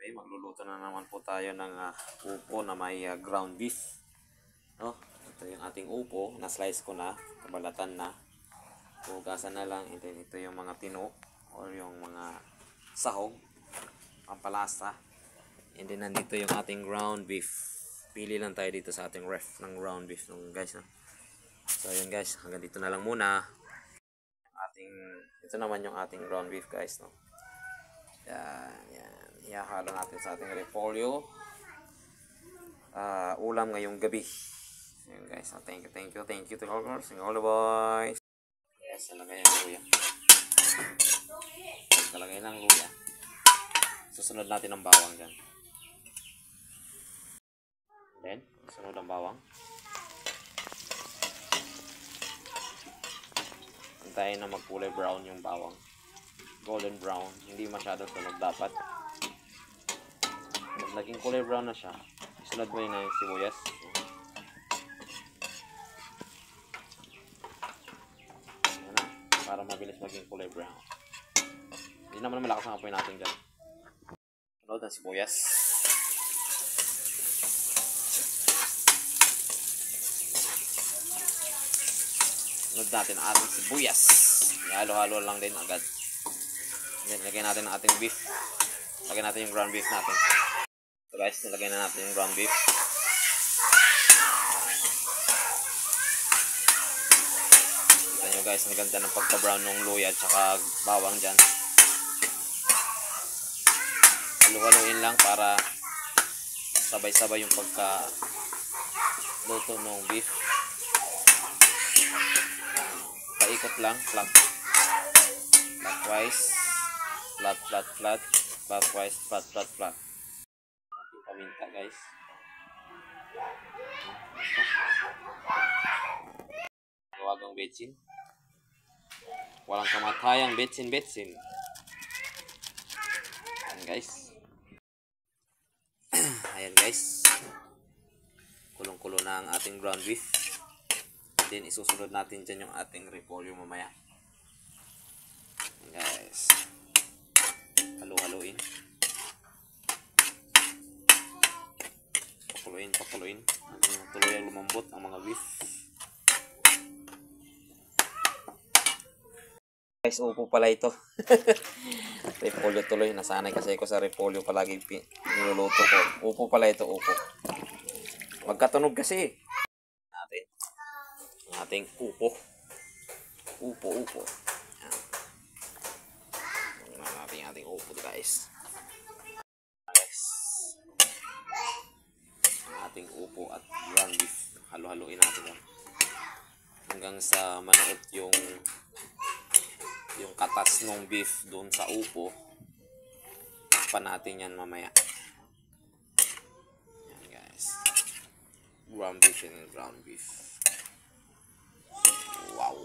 Okay, magluluto na naman po tayo ng upo na may ground beef. No? Ito yung ating upo, na-slice ko na, kabalatan na. Hugasan na lang. And then ito yung mga tino or yung mga sahog, pampalasa. And then nandito yung ating ground beef. Pili lang tayo dito sa ating ref ng ground beef guys. No? So yun guys, hanggang dito na lang muna. Ito naman yung ating ground beef guys. No? Yan. Ihahalo natin sa ating repolyo. Ulam ngayong gabi. So yun guys. Thank you to all girls and all the boys. Yes, nalagay ang luya. Nalagay ng luya. Susunod natin ang bawang dyan. Then, susunod ang bawang. Antayin na magkulay brown yung bawang. Golden brown. Hindi masyado sunog dapat. Pag naging kulay brown na siya, sunod mo yun na yung sibuyas. Yan na. Para mabilis maging kulay brown. Hindi naman malakas ang apoy natin dyan. Sunod ang sibuyas. Sunod natin ang ating sibuyas. Halo-halo lang din agad. Then, lagyan natin ang ating beef. Lagyan natin yung ground beef natin. So guys, nilagyan na natin yung ground beef. Kita nyo guys, ang ganda ng pagka-brown ng luya at saka bawang dyan. Halu-haluin lang para sabay-sabay yung pagka-luto ng beef. Paikot lang, clockwise. Flat. Clockwise, flat. Ating paminta guys. Tawagang betsin. Walang kamatayang betsin. Ayan guys. Ayan guys. Kulong-kulo na ang ating ground beef. Then isusunod natin dyan yung ating repolyo mamaya. Ayan guys. Halu-haluin. Pakuluin. Tuloy ang lumambot ang mga beef. Guys, upo pala ito. Repolyo tuloy. Nasanay kasi ako sa repolyo palagi niluluto ko. Upo pala ito, upo. Magkatunog kasi. Ang ating upo. Upo. Ayan ating upo guys. Ang ating upo at ground beef. Halo-haloin natin yan. Hanggang sa manuot yung katas ng beef doon sa upo. Takpan natin yan mamaya. Yan guys. Ground beef and ground beef. Wow.